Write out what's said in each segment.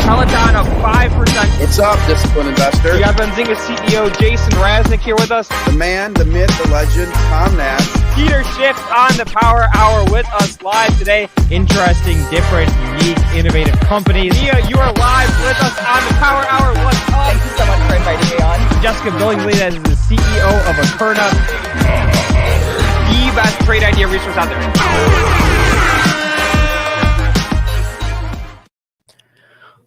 Peloton up 5%. What's up, disciplined investor? We got Benzinga CEO Jason Raznick here with us. The man, the myth, the legend, Tom Nash. Peter Schiff's on the PowerHour with us live today. Interesting, different, unique, innovative companies. Nia, you are live with us on the PowerHour. What's up? Thank you so much for inviting me on. Jessica Billingsley is the CEO of Akerna. The best trade idea resource out there.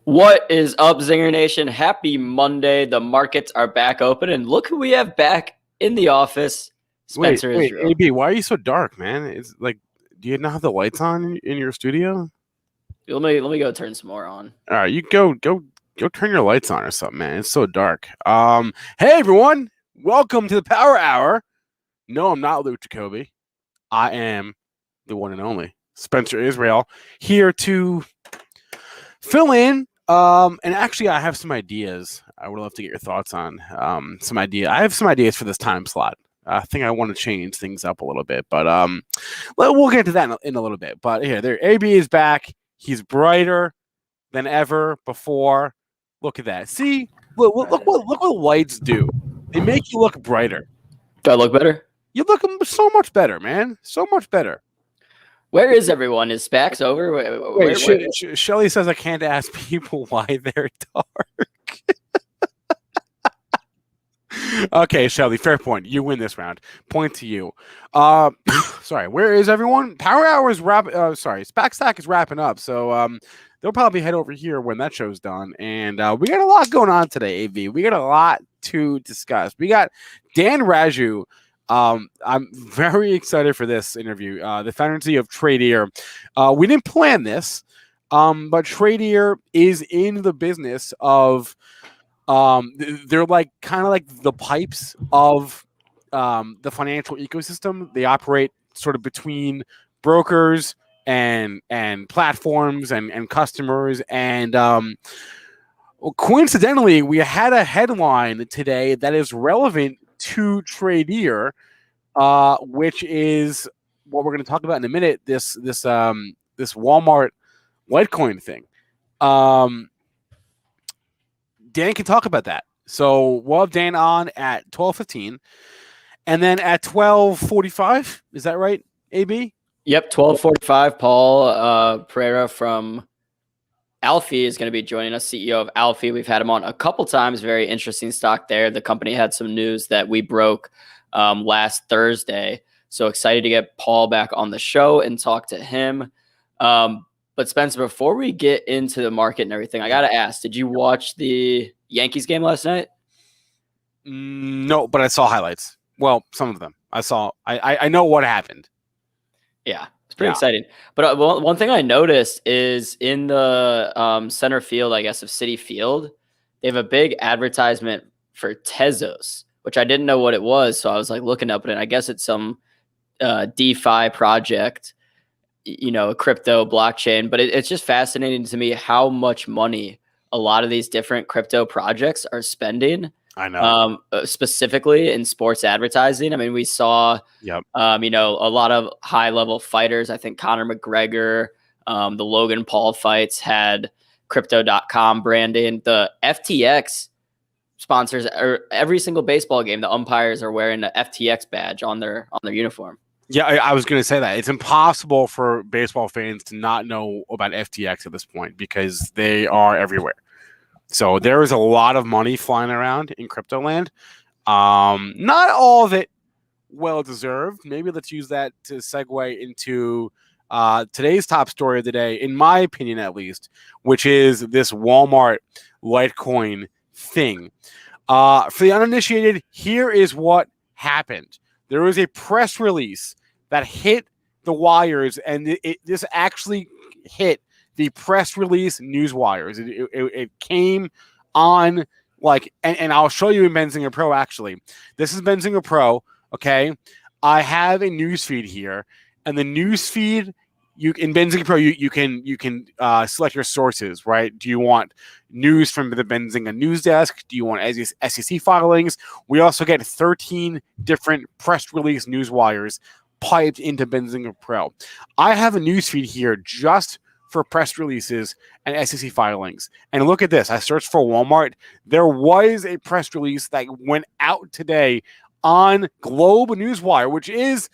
What is up, ZingerNation? Happy Monday. The markets are back open, and look who we have back in the office. Spencer Wait, Israel. AB, why are you so dark, man? It's like, do you not have the lights on in your studio? Let me go turn some more on. All right, you go turn your lights on or something, man. It's so dark. Hey everyone, welcome to the Power Hour. No, I'm not Luke Jacoby. I am the one and only Spencer Israel, here to fill in. And actually, I have some ideas. I would love to get your thoughts on I have some ideas for this time slot. I think I want to change things up a little bit, but we'll get to that in a little bit. But here, there, AB is back. He's brighter than ever before. Look at that. See, look what lights do. They make you look brighter. Do I look better? You look so much better, man. So much better. Where is everyone? Is SPACs over? Wait, Shelly says I can't ask people why they're dark. Okay, Shelly, fair point. You win this round. Point to you. Sorry, where is everyone? Power Hour is SPAC Stack is wrapping up, so they'll probably head over here when that show's done. And we got a lot going on today, AV. We got a lot to discuss. We got Dan Raju. I'm very excited for this interview. The founder of Tradier. We didn't plan this, but Tradier is in the business of they're kind of the pipes of the financial ecosystem. They operate sort of between brokers and platforms and customers. And coincidentally, we had a headline today that is relevant to Tradier, which is what we're going to talk about in a minute. This Walmart Litecoin thing. Dan can talk about that. So we'll have Dan on at 12:15, and then at 12:45. Is that right, AB? Yep, 12:45. Paul Pereira from Alfi is going to be joining us, CEO of Alfi. We've had him on a couple times. Very interesting stock there. The company had some news that we broke last Thursday. So excited to get Paul back on the show and talk to him. But Spencer, before we get into the market and everything, I got to ask, did you watch the Yankees game last night? No, but I saw highlights. Well, some of them. I know what happened. Yeah. It's pretty exciting. But one thing I noticed is in the center field, I guess, of Citi Field, they have a big advertisement for Tezos, which I didn't know what it was. So I was looking up at it. I guess it's some DeFi project, a crypto blockchain. But it's just fascinating to me how much money a lot of these different crypto projects are spending. I know. Specifically in sports advertising. I mean, we saw, a lot of high level fighters. I think Conor McGregor, the Logan Paul fights had crypto.com branding. The FTX sponsors every single baseball game. The umpires are wearing the FTX badge on their uniform. Yeah, I was going to say that. It's impossible for baseball fans to not know about FTX at this point because they are everywhere. So there is a lot of money flying around in crypto land. Not all of it well-deserved. Maybe let's use that to segue into today's top story of the day, in my opinion at least, which is this Walmart Litecoin thing. For the uninitiated, here is what happened. There was a press release that hit the wires, and this actually hit the press release news wires. It came on and I'll show you in Benzinga Pro. Actually, this is Benzinga Pro. Okay, I have a news feed here, and the news feed in Benzinga Pro you can select your sources. Right? Do you want news from the Benzinga news desk? Do you want SEC filings? We also get 13 different press release news wires piped into Benzinga Pro. I have a news feed here just for press releases and SEC filings. And look at this. I searched for Walmart. There was a press release that went out today on Globe Newswire, which is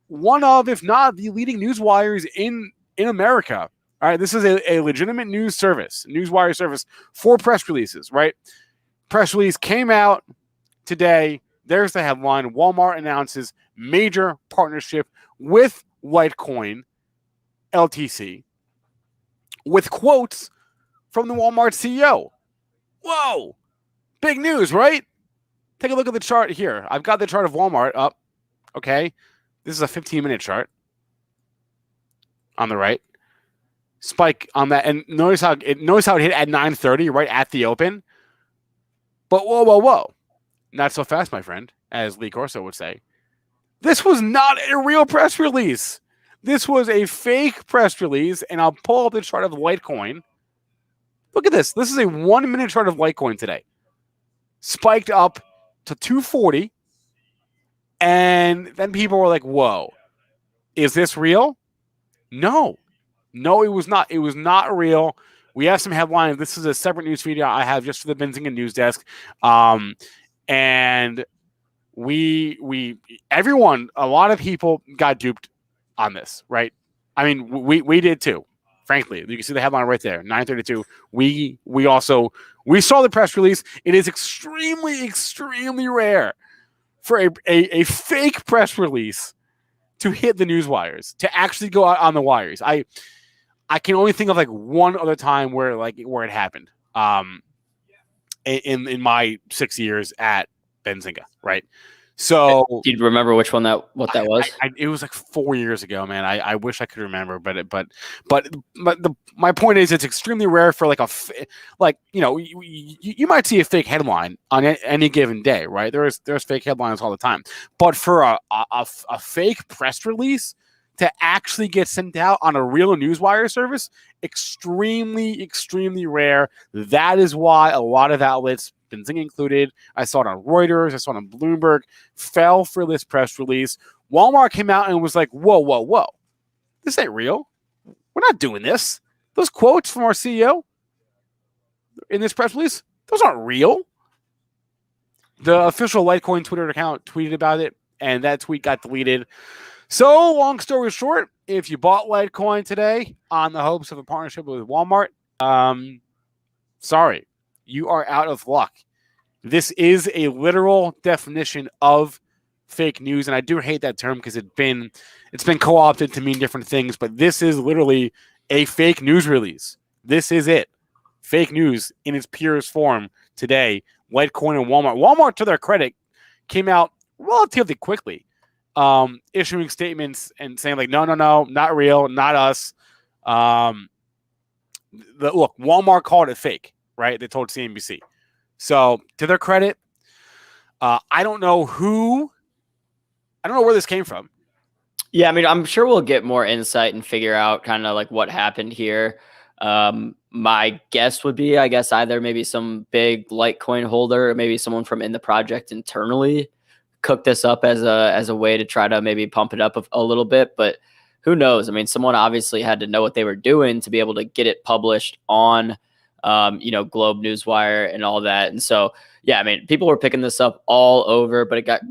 one of, if not the leading news wires in America. All right, this is a legitimate news service, newswire service for press releases, right? Press release came out today. There's the headline. Walmart announces major partnership with Litecoin, LTC, with quotes from the Walmart CEO. Whoa, big news, right? Take a look at the chart here. I've got the chart of Walmart up, okay? This is a 15-minute chart on the right. Spike on that, and notice how it hit at 9:30, right at the open. But whoa. Not so fast, my friend, as Lee Corso would say. This was not a real press release. This was a fake press release, and I'll pull up the chart of Litecoin. Look at this. This is a 1-minute chart of Litecoin today. Spiked up to 240, and then people were like, whoa, is this real? No, it was not. It was not real. We have some headlines. This is a separate news feed I have just for the Benzinga news desk. And everyone, a lot of people got duped on this, right? I mean, we did too, frankly. You can see the headline right there, 9:32. We saw the press release. It is extremely rare for a fake press release to hit the news wires, to actually go out on the wires. I can only think of like one other time where it happened. In my 6 years at Benzinga, right? So do you remember what that was? It was like 4 years ago, man. I wish I could remember, but my point is, it's extremely rare for you might see a fake headline on any given day, right? There's fake headlines all the time, but for a fake press release to actually get sent out on a real newswire service, extremely rare. That is why a lot of outlets, Benzinga included, I saw it on Reuters, I saw it on Bloomberg, fell for this press release. Walmart came out and was like, whoa. This ain't real. We're not doing this. Those quotes from our CEO in this press release, those aren't real. The official Litecoin Twitter account tweeted about it, and that tweet got deleted. So, long story short, if you bought Litecoin today on the hopes of a partnership with Walmart, sorry, you are out of luck. This is a literal definition of fake news, and I do hate that term because it's been co-opted to mean different things, but this is literally a fake news release. This is it. Fake news in its purest form today. Litecoin and Walmart. Walmart, to their credit, came out relatively quickly. Issuing statements and saying like, no, not real, not us. Look, Walmart called it fake, right? They told CNBC. So to their credit, I don't know where this came from. Yeah, I mean, I'm sure we'll get more insight and figure out kind of like what happened here. My guess would be, I guess, either maybe some big Litecoin holder or maybe someone from in the project internally cook this up as a way to try to maybe pump it up a little bit, but who knows? I mean, someone obviously had to know what they were doing to be able to get it published on, Globe Newswire and all that. And so, yeah, I mean, people were picking this up all over, but it got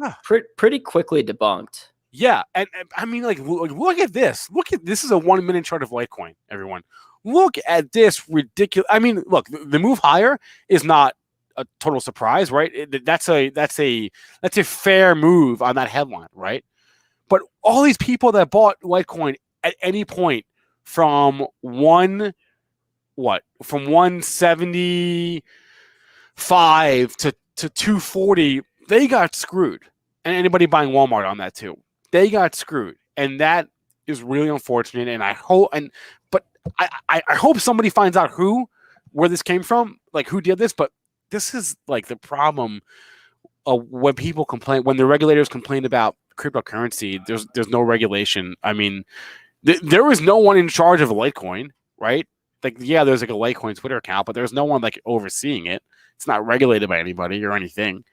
pretty quickly debunked. Yeah, and I mean, look at this. This is a 1-minute chart of Litecoin, everyone. Look at this ridiculous. I mean, look, the move higher is not a total surprise, right? That's a fair move on that headline, right? But all these people that bought Litecoin at any point from 175 to 240, they got screwed. And anybody buying Walmart on that too, they got screwed, and that is really unfortunate. And I hope somebody finds out where this came from, like who did this, but. This is like the problem when people complain, when the regulators complain about cryptocurrency, there's no regulation. I mean, there was no one in charge of Litecoin, right? Like, yeah, there's like a Litecoin Twitter account, but there's no one like overseeing it. It's not regulated by anybody or anything.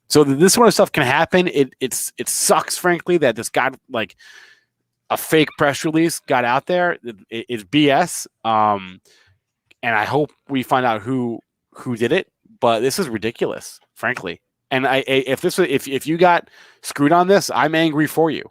So this sort of stuff can happen. It sucks, frankly, that this got like a fake press release got out there. It's BS. And I hope we find out who did it. But this is ridiculous, frankly. And if you got screwed on this, I'm angry for you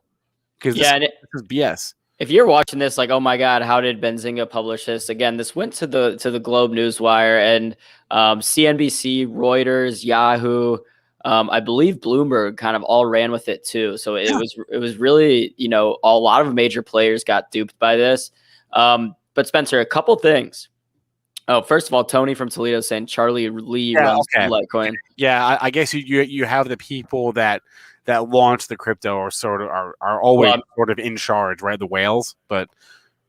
because this is BS. If you're watching this, like, oh my God, how did Benzinga publish this? Again, this went to the Globe Newswire and CNBC, Reuters, Yahoo. I believe Bloomberg kind of all ran with it too. So it was really, a lot of major players got duped by this. But Spencer, a couple things. Oh, first of all, Tony from Toledo saying Charlie Lee runs Litecoin. Yeah, I guess you have the people that launch the crypto are always sort of in charge, right? The whales, but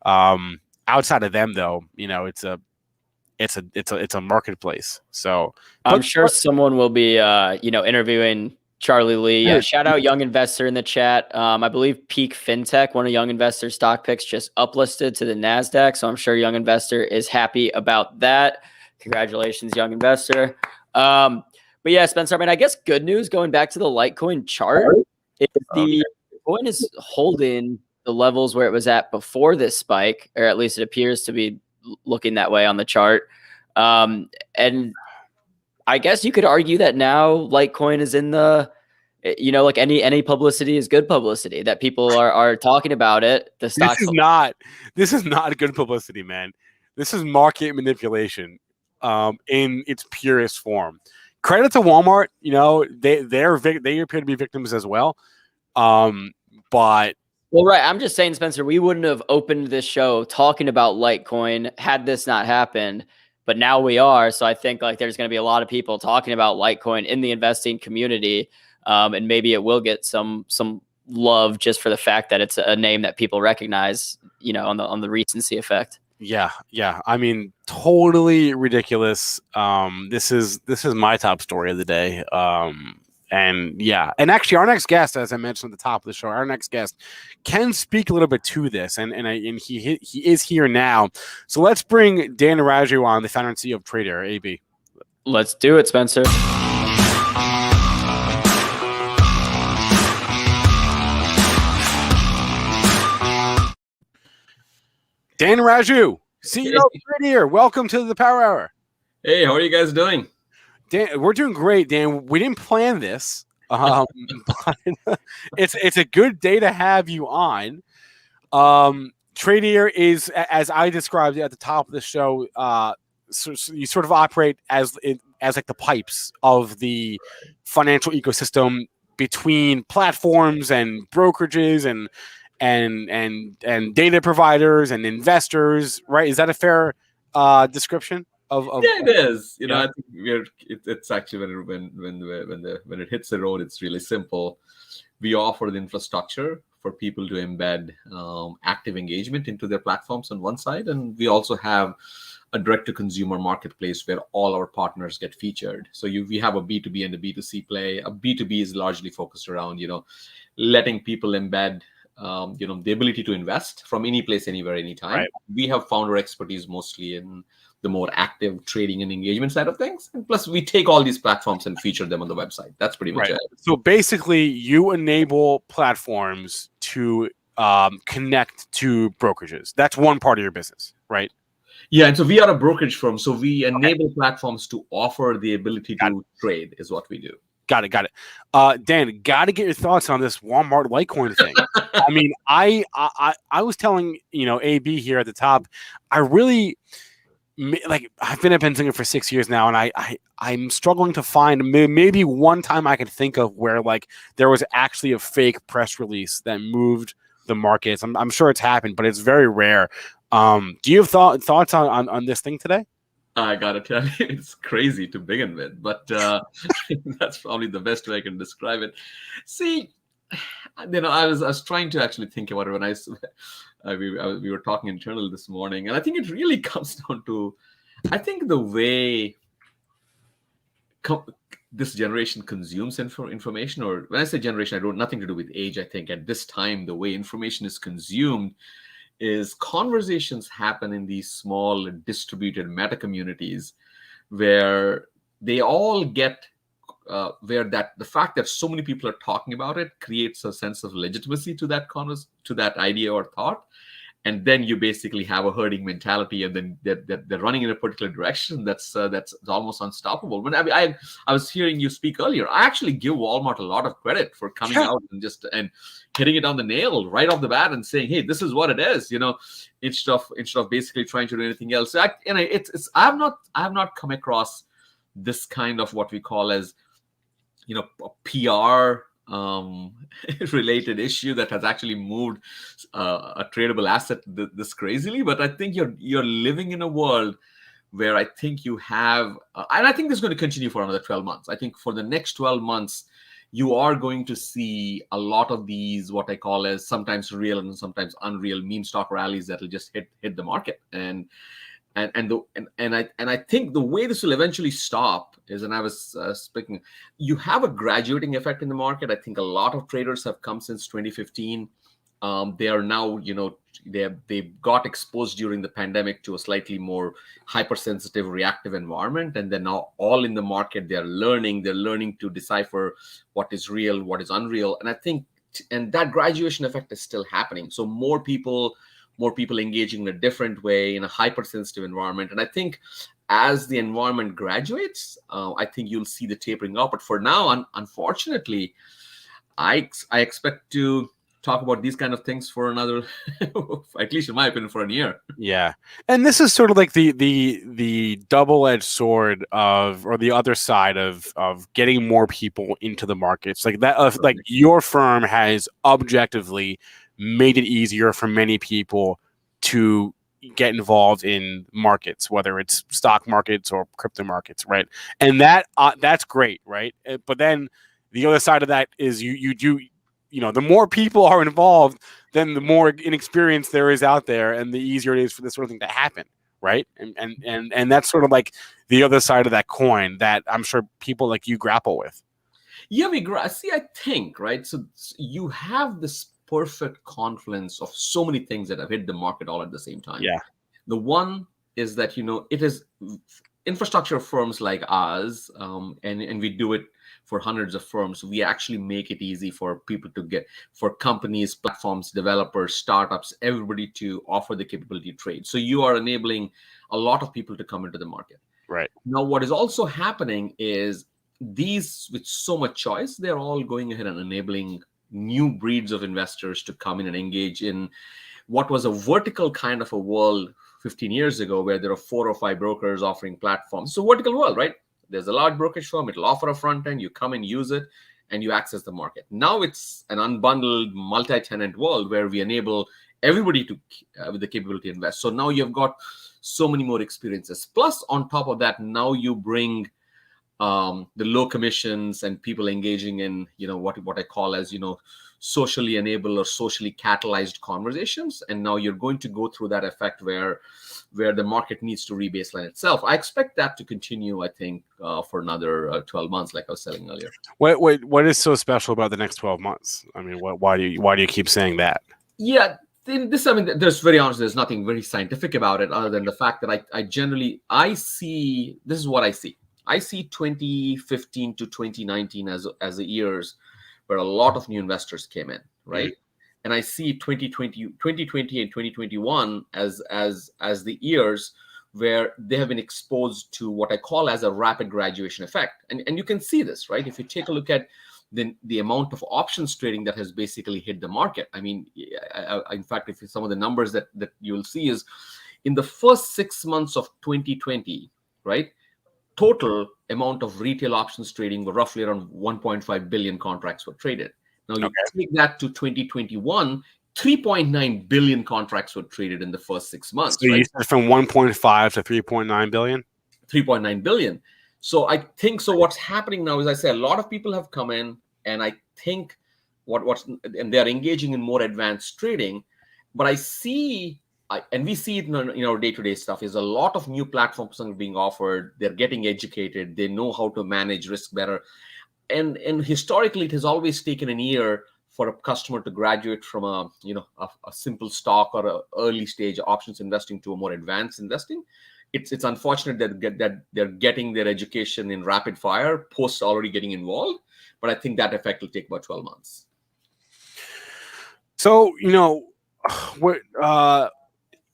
outside of them, though, it's a marketplace. So I'm sure someone will be interviewing Charlie Lee. Shout out Young Investor in the chat. I believe Peak FinTech, one of Young Investor's stock picks, just uplisted to the NASDAQ. So I'm sure Young Investor is happy about that. Congratulations, Young Investor. But yeah, Spencer, I mean, I guess good news going back to the Litecoin chart is the coin is holding the levels where it was at before this spike, or at least it appears to be looking that way on the chart. And I guess you could argue that now Litecoin is in the, like any publicity is good publicity, that people are talking about it. The stock this is not good publicity, man. This is market manipulation in its purest form. Credit to Walmart, they appear to be victims as well. But well, right. I'm just saying, Spencer, we wouldn't have opened this show talking about Litecoin had this not happened. But now we are. So I think like there's going to be a lot of people talking about Litecoin in the investing community. And maybe it will get some love just for the fact that it's a name that people recognize, on the recency effect. Yeah. I mean, totally ridiculous. This is my top story of the day. And actually, our next guest, as I mentioned at the top of the show, our next guest can speak a little bit to this, and he is here now. So let's bring Dan Raju on, the founder and CEO of Tradier, AB. Let's do it, Spencer. Dan Raju, CEO of Tradier, welcome to the PowerHour. Hey, how are you guys doing? Dan, we're doing great, Dan. We didn't plan this, but it's a good day to have you on. Tradier is, as I described at the top of the show, so you sort of operate as like the pipes of the financial ecosystem between platforms and brokerages and data providers and investors, right? Is that a fair description? Yeah, it is. I think it's actually when it hits the road, it's really simple. We offer the infrastructure for people to embed active engagement into their platforms on one side, and we also have a direct-to-consumer marketplace where all our partners get featured. So we have a B2B and a B2C play. A B2B is largely focused around letting people embed the ability to invest from any place, anywhere, anytime. Right. We have founder expertise mostly in the more active trading and engagement side of things. And plus, we take all these platforms and feature them on the website. That's pretty much it. So basically, you enable platforms to connect to brokerages. That's one part of your business, right? Yeah, and so we are a brokerage firm. So we enable platforms to offer the ability to trade is what we do. Got it. Dan, got to get your thoughts on this Walmart Litecoin thing. I mean, I was telling AB here at the top, I really I've been at Benzinga for 6 years now, and I'm struggling to find maybe one time I could think of where there was actually a fake press release that moved the markets. I'm sure it's happened, but it's very rare. Do you have thoughts on this thing today? I gotta tell you, it's crazy to begin with, but that's probably the best way I can describe it. See, I was trying to actually think about it when we were talking internally this morning, and I think it really comes down to, I think the way this generation consumes information, or when I say generation, I don't nothing to do with age. I think at this time, the way information is consumed is conversations happen in these small distributed meta communities where they all get where that the fact that so many people are talking about it creates a sense of legitimacy to that to that idea or thought. And then you basically have a herding mentality, and then they're running in a particular direction that's almost unstoppable. When I was hearing you speak earlier, I actually give Walmart a lot of credit for coming out and hitting it on the nail right off the bat and saying, "Hey, this is what it is," instead of basically trying to do anything else. I have not come across this kind of what we call as a PR related issue that has actually moved a tradable asset this crazily. But I think you're living in a world where I think you have, and I think this is going to continue for another 12 months. I think for the next 12 months, you are going to see a lot of these, what I call as sometimes real and sometimes unreal meme stock rallies that will just hit the market. And I think the way this will eventually stop is, and I was speaking, you have a graduating effect in the market. I think a lot of traders have come since 2015. They are now, they got exposed during the pandemic to a slightly more hypersensitive, reactive environment, and they're now all in the market. They're learning to decipher what is real, what is unreal, and I think, and that graduation effect is still happening. So more people engaging in a different way in a hypersensitive environment. And I think as the environment graduates, I think you'll see the tapering off. But for now, unfortunately, I expect to talk about these kind of things for another, at least in my opinion, for a year. Yeah. And this is sort of like the double-edged sword or the other side of getting more people into the markets. Like that, like your firm has objectively made it easier for many people to get involved in markets, whether it's stock markets or crypto markets, right? And that's great, right? But then the other side of that is the more people are involved, then the more inexperience there is out there, and the easier it is for this sort of thing to happen, right? And that's sort of like the other side of that coin that I'm sure people like you grapple with. Yeah, I think, right? So you have this perfect confluence of so many things that have hit the market all at the same time. Yeah. The one is that, it is infrastructure firms like ours, and we do it for hundreds of firms. We actually make it easy for people for companies, platforms, developers, startups, everybody to offer the capability to trade. So you are enabling a lot of people to come into the market. Right. Now, what is also happening is these, with so much choice, they're all going ahead and enabling new breeds of investors to come in and engage in what was a vertical kind of a world 15 years ago, where there are 4 or 5 brokers offering platforms. So vertical world, right? There's a large brokerage firm, it'll offer a front end, you come and use it, and you access the market. Now it's an unbundled multi-tenant world where we enable everybody to with the capability to invest. So now you've got so many more experiences. Plus, on top of that, now you bring the low commissions and people engaging in what I call as socially enabled or socially catalyzed conversations. And now you're going to go through that effect where the market needs to rebaseline itself. I expect that to continue, I think, for another 12 months, like I was saying earlier. What is so special about the next 12 months? I mean, why do you keep saying that? Yeah, there's nothing very scientific about it, other than the fact that I see, this is what I see. I see 2015 to 2019 as the years where a lot of new investors came in, right? Mm-hmm. And I see 2020 and 2021 as the years where they have been exposed to what I call as a rapid graduation effect. And you can see this, right? If you take a look at the amount of options trading that has basically hit the market. I mean, in fact, if some of the numbers that you'll see is in the first 6 months of 2020, right? Total amount of retail options trading were roughly around 1.5 billion contracts were traded. Now you take that to 2021, 3.9 billion contracts were traded in the first 6 months. So you said from 1.5 to 3.9 billion? 3.9 billion. So I think, what's happening now is, I say, a lot of people have come in, and I think and they're engaging in more advanced trading. But I see, and we see it in our day-to-day stuff, is a lot of new platforms are being offered. They're getting educated. They know how to manage risk better. And historically, it has always taken a year for a customer to graduate from a simple stock or a early stage options investing to a more advanced investing. it's unfortunate that they're getting their education in rapid fire post already getting involved, but I think that effect will take about 12 months. So, what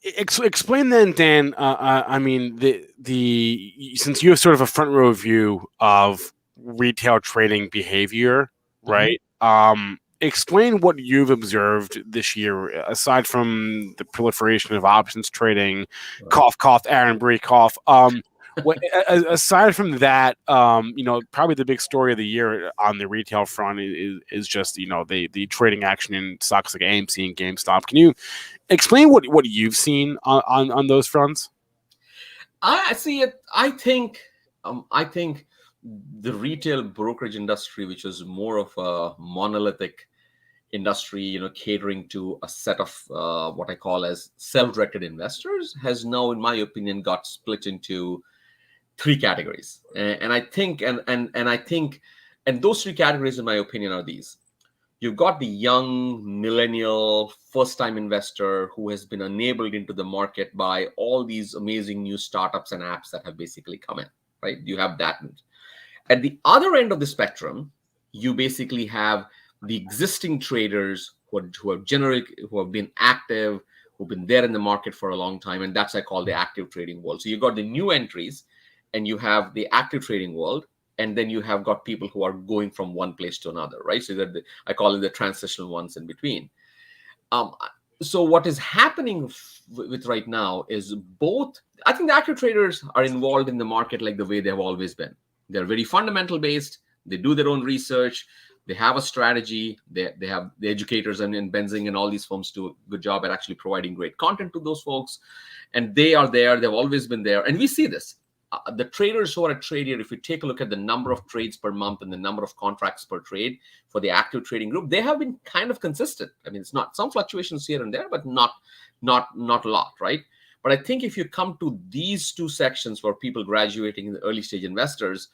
explain then, Dan. I mean, the since you have sort of a front row view of retail trading behavior, right? Explain what you've observed this year, aside from the proliferation of options trading. Cough, cough, Aaron Bree, cough. Aside from that, probably the big story of the year on the retail front is just the trading action in stocks like AMC and GameStop. Can you explain what you've seen on those fronts? I see it. I think the retail brokerage industry, which is more of a monolithic industry, catering to a set of what I call as self-directed investors, has now, in my opinion, got split into three categories. And I think, and those three categories, in my opinion, are these. You've got the young millennial first-time investor who has been enabled into the market by all these amazing new startups and apps that have basically come in, right? You have that. At the other end of the spectrum, you basically have the existing traders who have been active, who've been there in the market for a long time, and that's I call the active trading world. So you've got the new entries, and you have the active trading world, and then you have got people who are going from one place to another, right? So that I call it the transitional ones in between. So what is happening with right now is both. I think the active traders are involved in the market like the way they have always been. They're very fundamental based. They do their own research. They have a strategy. They have the educators and Benzinga and all these firms do a good job at actually providing great content to those folks. And they are there. They've always been there. And we see this. The traders who are at Tradier, if you take a look at the number of trades per month and the number of contracts per trade for the active trading group, they have been kind of consistent. I mean, it's not some fluctuations here and there, but not a lot, right? But I think if you come to these two sections for people graduating in the early stage investors,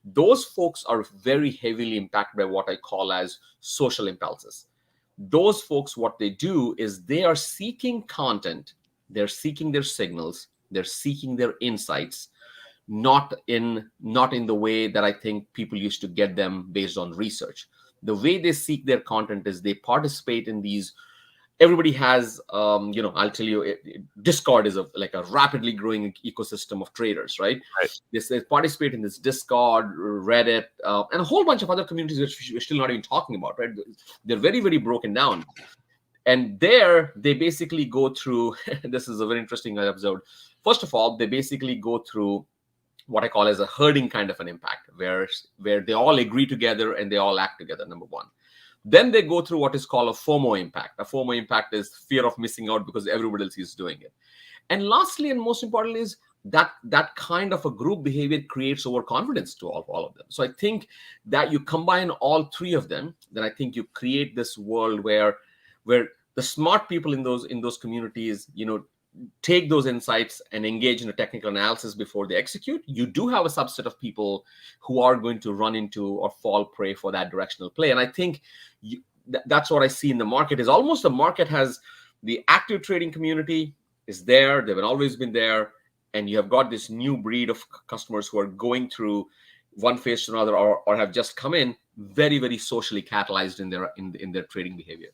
those folks are very heavily impacted by what I call as social impulses. Those folks, what they do is they are seeking content, they're seeking their signals, they're seeking their insights, not in the way that I think people used to get them based on research. The way they seek their content is they participate in these. Everybody has, I'll tell you, Discord is like a rapidly growing ecosystem of traders, right? They participate in this Discord, Reddit, and a whole bunch of other communities which we're still not even talking about, right? They're very, very broken down. And there, they basically go through, this is a very interesting I observed. First of all, they basically go through what I call as a herding kind of an impact, where they all agree together and they all act together, number one. Then they go through what is called a FOMO impact. A FOMO impact is fear of missing out because everybody else is doing it. And lastly, and most importantly, is that kind of a group behavior creates overconfidence to all of them. So I think that you combine all three of them, then I think you create this world where the smart people in those communities, take those insights and engage in a technical analysis before they execute. You do have a subset of people who are going to run into or fall prey for that directional play. And I think that's what I see in the market is almost the market has the active trading community is there. They've always been there. And you have got this new breed of customers who are going through one phase to another or have just come in very, very socially catalyzed in their trading behavior.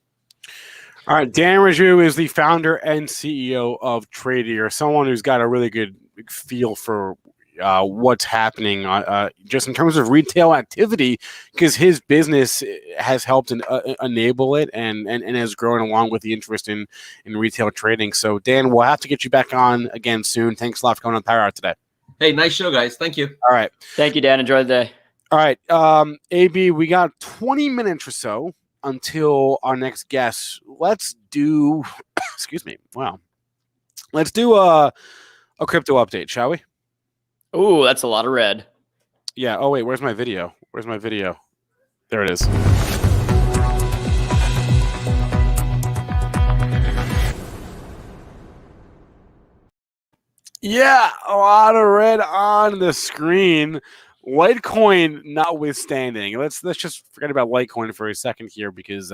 All right, Dan Raju is the founder and CEO of Tradier, someone who's got a really good feel for what's happening just in terms of retail activity, because his business has helped enable it and has grown along with the interest in retail trading. So, Dan, we'll have to get you back on again soon. Thanks a lot for coming on PowerHour today. Hey, nice show, guys. Thank you. All right. Thank you, Dan. Enjoy the day. All right. AB, we got 20 minutes or so until our next guest. Let's do, excuse me. Wow. Let's do a crypto update, shall we? Ooh, that's a lot of red. Yeah. Oh, wait. Where's my video? There it is. Yeah, a lot of red on the screen. Litecoin notwithstanding. Let's just forget about Litecoin for a second here because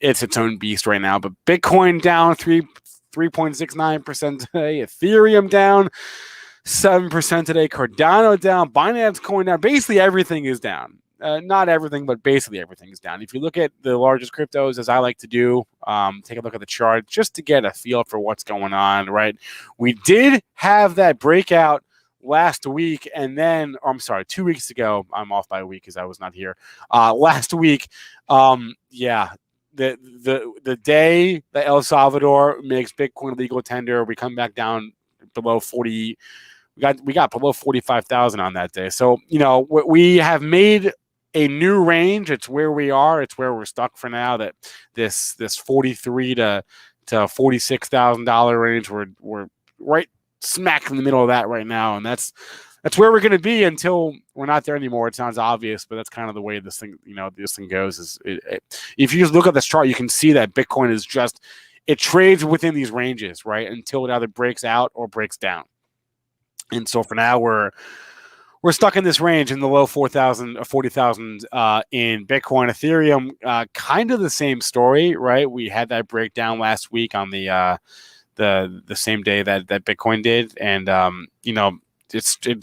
it's its own beast right now. But Bitcoin down 3.69% today. Ethereum down 7% today. Cardano down. Binance Coin down. Basically, everything is down. Not everything, but basically everything is down. If you look at the largest cryptos, as I like to do, take a look at the chart just to get a feel for what's going on, right? We did have that breakout last week, and then, I'm sorry, 2 weeks ago. I'm off by a week because I was not here. Last week, yeah, the day that El Salvador makes Bitcoin legal tender, we come back down below 40. We got below 45,000 on that day. So, you know, we have made a new range. It's where we are. It's where we're stuck for now. That this $43,000 to $46,000 range. We're right smack in the middle of that right now, and that's where we're going to be until we're not there anymore. It sounds obvious, but that's kind of the way this thing goes. If you just look at this chart, you can see that Bitcoin is just it trades within these ranges, right, until it either breaks out or breaks down. And so for now, we're stuck in this range in the low 4,000 or 40,000 in Bitcoin. Ethereum, kind of the same story, right? We had that breakdown last week on the same day that Bitcoin did, and you know,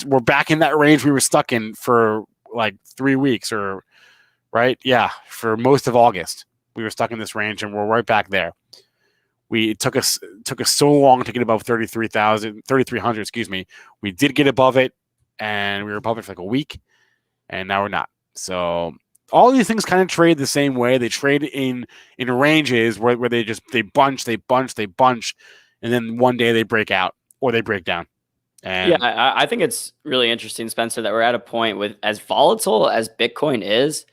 we're back in that range we were stuck in for like 3 weeks, or right, yeah, for most of August we were stuck in this range, and we're right back there. It took us so long to get above 3,300, excuse me. We did get above it, and we were above it for like a week, and now we're not. So all these things kind of trade the same way. They trade in ranges where they bunch, and then one day they break out or they break down. And yeah, I think it's really interesting, Spencer, that we're at a point with as volatile as Bitcoin is,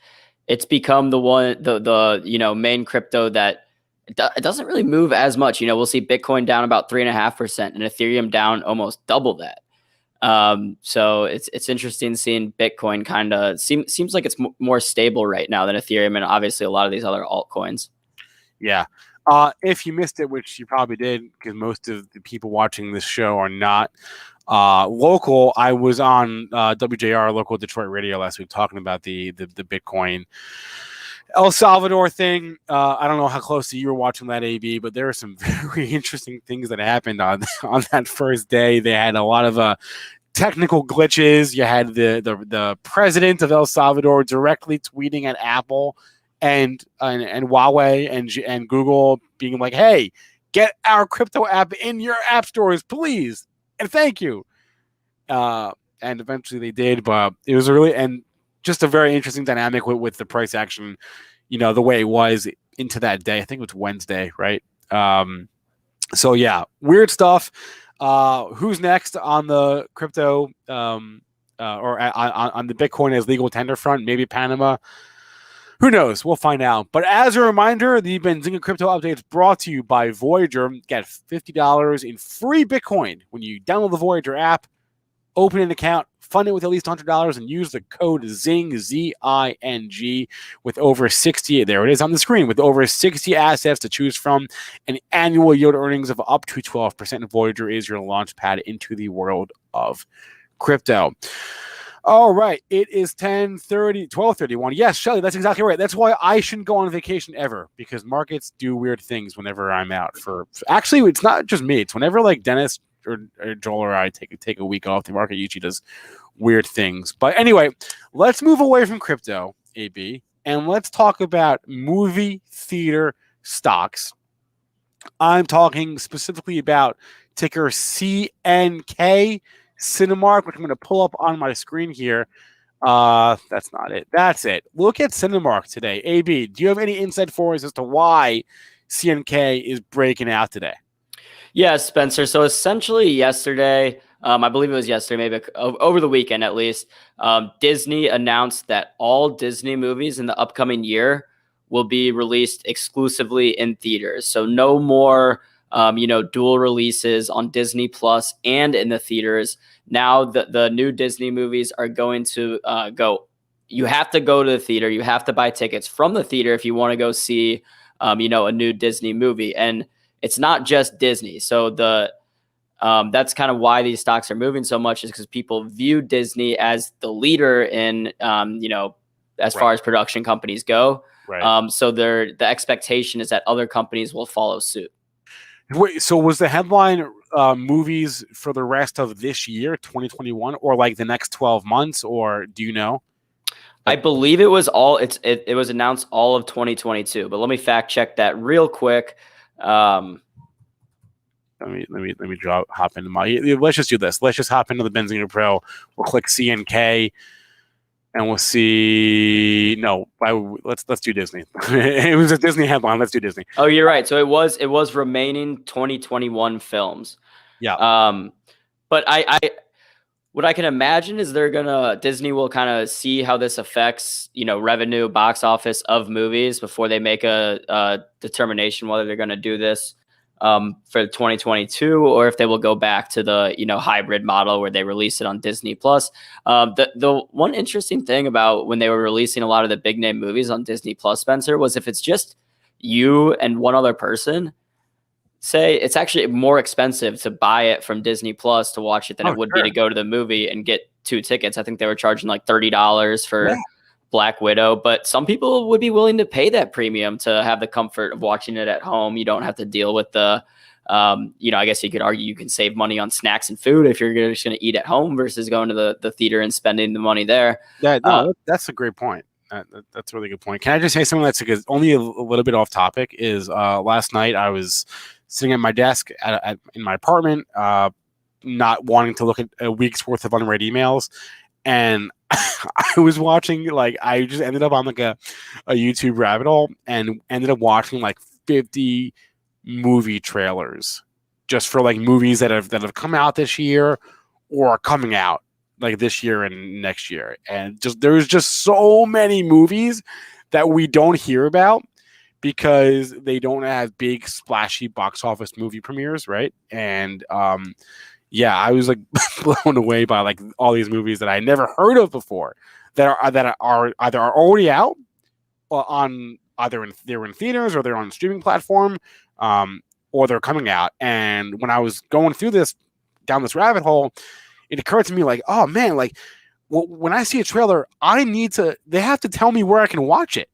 it's become the main crypto that it doesn't really move as much. You know, we'll see Bitcoin down about 3.5% and Ethereum down almost double that. So it's interesting seeing Bitcoin kind of seems like it's more stable right now than Ethereum and obviously a lot of these other altcoins. Yeah. If you missed it, which you probably did, because most of the people watching this show are not local, I was on WJR, local Detroit radio last week, talking about the Bitcoin El Salvador thing. I don't know how closely you were watching that, AB, but there were some very interesting things that happened on that first day. They had a lot of technical glitches. You had the president of El Salvador directly tweeting at Apple and Huawei and Google, being like, "Hey, get our crypto app in your app stores, please, and thank you." And eventually they did, but it was just a very interesting dynamic with the price action, you know, the way it was into that day. I think it was Wednesday, right? So yeah, weird stuff. Who's next on the crypto or on the Bitcoin as legal tender front? Maybe Panama. Who knows? We'll find out. But as a reminder, the Benzinga Crypto Update is brought to you by Voyager. Get $50 in free Bitcoin when you download the Voyager app, open an account, fund it with at least $100, and use the code ZING, Z-I-N-G, with over 60, there it is on the screen, with over 60 assets to choose from, and annual yield earnings of up to 12%. Voyager is your launch pad into the world of crypto. All right, it is 12:31. Yes, Shelly, that's exactly right. That's why I shouldn't go on vacation ever, because markets do weird things whenever I'm out. Actually, it's not just me. It's whenever like Dennis or Joel or I take a week off, the market usually does weird things. But anyway, let's move away from crypto, AB, and let's talk about movie theater stocks. I'm talking specifically about ticker CNK, Cinemark, which I'm going to pull up on my screen here. That's not it. That's it. Look at Cinemark today. AB, do you have any insight for us as to why CNK is breaking out today? Yeah, Spencer. So essentially yesterday, I believe it was yesterday, maybe over the weekend at least, Disney announced that all Disney movies in the upcoming year will be released exclusively in theaters. So no more, dual releases on Disney Plus and in the theaters. Now the new Disney movies are going to go. You have to go to the theater. You have to buy tickets from the theater if you want to go see, a new Disney movie. And it's not just Disney. So that's kind of why these stocks are moving so much, is because people view Disney as the leader in, as far as production companies go. Right. So the expectation is that other companies will follow suit. Wait, so was the headline movies for the rest of this year, 2021, or like the next 12 months, or do you know? I believe it was all it was announced all of 2022, but let me fact check that real quick. Let me hop into my. Let's just do this. Let's just hop into the Benzinga Pro. We'll click CNK, and we'll see. No, let's do Disney. It was a Disney headline. Let's do Disney. Oh, you're right. So it was remaining 2021 films. Yeah. But what I can imagine is Disney will kind of see how this affects, revenue, box office of movies before they make a determination whether they're going to do this for 2022 or if they will go back to the, hybrid model where they release it on Disney Plus. The one interesting thing about when they were releasing a lot of the big name movies on Disney Plus, Spencer, was if it's just you and one other person, say it's actually more expensive to buy it from Disney Plus to watch it than it would be to go to the movie and get 2 tickets. I think they were charging like $30 for Black Widow, but some people would be willing to pay that premium to have the comfort of watching it at home. You don't have to deal with the, I guess you could argue you can save money on snacks and food if you're just going to eat at home versus going to the theater and spending the money there. That's a great point. That's a really good point. Can I just say something that's only a little bit off topic? Is last night I was sitting at my desk in my apartment, not wanting to look at a week's worth of unread emails, and I was watching, I just ended up on a YouTube rabbit hole and ended up watching 50 movie trailers just for movies that have come out this year or are coming out this year and next year. And there's just so many movies that we don't hear about because they don't have big splashy box office movie premieres, right? And I was blown away by all these movies that I never heard of before that are either already out on they're in theaters or they're on a streaming platform, or they're coming out. And when I was going through down this rabbit hole, it occurred to me oh man, when I see a trailer, they have to tell me where I can watch it.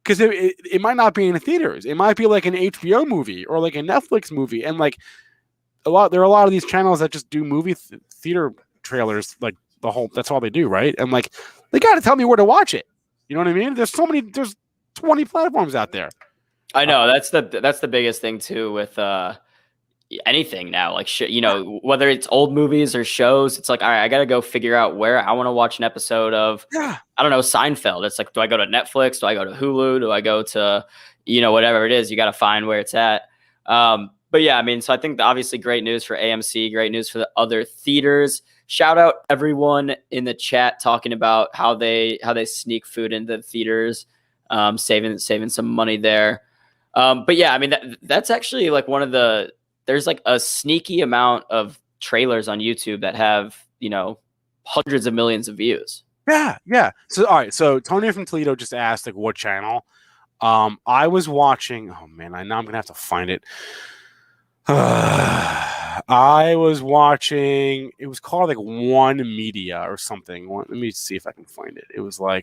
Because it might not be in the theaters. It might be an HBO movie or a Netflix movie. And there are a lot of these channels that just do movie theater trailers that's all they do, right? And they got to tell me where to watch it. You know what I mean? There's 20 platforms out there. I know that's the biggest thing too with anything now, whether it's old movies or shows. It's all right, I gotta go figure out where I want to watch an episode of, I don't know, Seinfeld. It's do I go to Netflix? Do I go to Hulu? Do I go to, whatever it is? You got to find where it's at. But yeah, I mean, so I think obviously great news for AMC, great news for the other theaters. Shout out everyone in the chat talking about how they sneak food into the theaters, saving some money there. But yeah, I mean, that's actually one of the, there's a sneaky amount of trailers on YouTube that have, hundreds of millions of views. Yeah. So, all right. So Tony from Toledo just asked what channel. I was watching, oh man, now I'm going to have to find it. I was watching, it was called One Media or something. Let me see if I can find it. It was I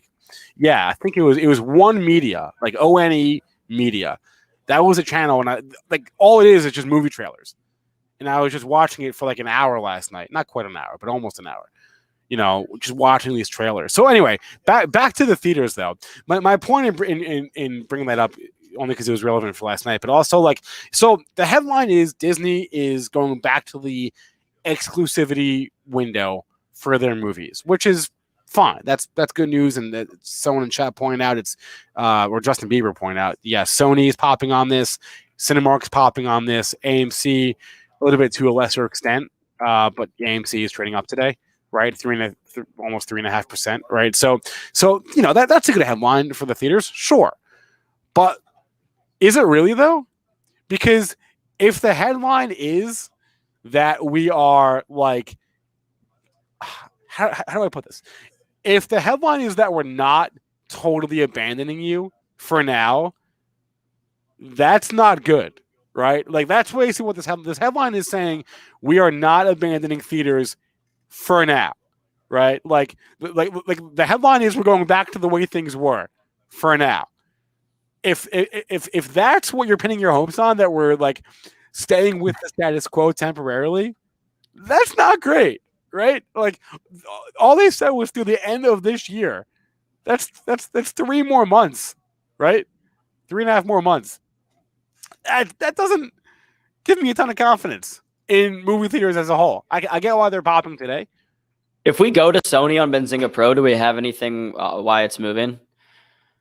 think it was One Media, ONE Media. That was a channel, and I all it is just movie trailers. And I was just watching it for an hour last night. Not quite an hour, but almost an hour. Just watching these trailers. So anyway, back to the theaters though. My point in bringing that up, only because it was relevant for last night, but also so the headline is Disney is going back to the exclusivity window for their movies, which is fine. That's good news. And someone in chat pointed out or Justin Bieber pointed out, Sony's popping on this, Cinemark's popping on this, AMC a little bit to a lesser extent, but AMC is trading up today, right? Almost 3.5%, right? So that's a good headline for the theaters, sure, but is it really though? Because if the headline is that we are how do I put this? If the headline is that we're not totally abandoning you for now, that's not good, right? That's basically what this headline is saying. We are not abandoning theaters for now, right? The headline is we're going back to the way things were for now. If that's what you're pinning your hopes on, that we're staying with the status quo temporarily, that's not great, right? Like all they said was through the end of this year. That's 3 more months, right? 3.5 more months. That doesn't give me a ton of confidence in movie theaters as a whole. I get why they're popping today. If we go to Sony on Benzinga Pro, do we have anything why it's moving?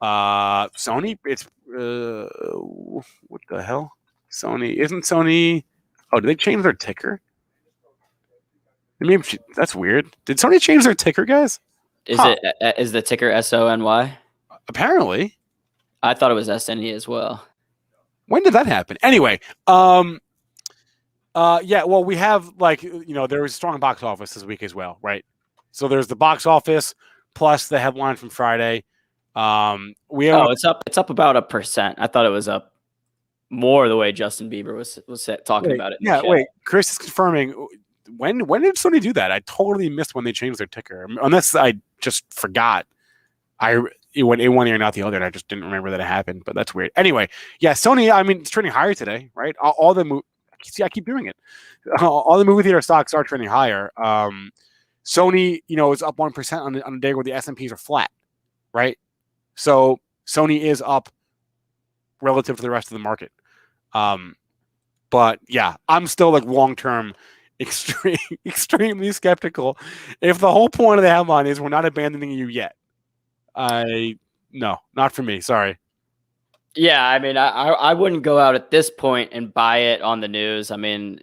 Sony, it's what the hell? Sony isn't Sony. Oh, did they change their ticker? I mean, that's weird. Did Sony change their ticker, guys? Is the ticker SONY? Apparently. I thought it was SNE as well. When did that happen? Anyway, yeah, well, we have there was a strong box office this week as well, right? So there's the box office plus the headline from Friday. It's up about 1%. I thought it was up more the way Justin Bieber was talking about it. Yeah, wait, Chris is confirming. When did Sony do that? I totally missed when they changed their ticker. Unless I just forgot. It went in one ear, not the other, and I just didn't remember that it happened. But that's weird. Anyway, yeah, Sony. I mean, it's trending higher today, right? All the I keep doing it. All the movie theater stocks are trending higher. Sony, is up 1% on the day where the S&Ps are flat, right? So Sony is up relative to the rest of the market. But yeah, I'm still long term extremely skeptical. If the whole point of the headline is we're not abandoning you yet, no, not for me. Sorry. Yeah, I mean, I wouldn't go out at this point and buy it on the news. I mean,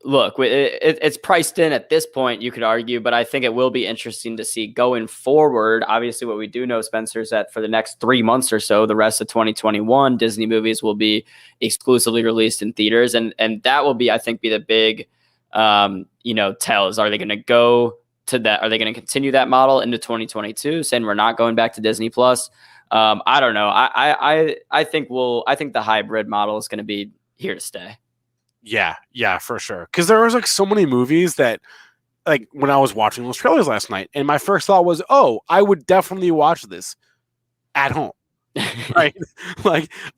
look, it's priced in at this point, you could argue, but I think it will be interesting to see going forward. Obviously, what we do know, Spencer, is that for the next 3 months or so, the rest of 2021, Disney movies will be exclusively released in theaters, and that will be, I think, be the big, tells. Are they going to go to that? Are they going to continue that model into 2022, saying we're not going back to Disney Plus? I don't know. I think the hybrid model is going to be here to stay. Yeah, for sure. Because there was so many movies that, when I was watching those trailers last night, and my first thought was, oh, I would definitely watch this at home. Right?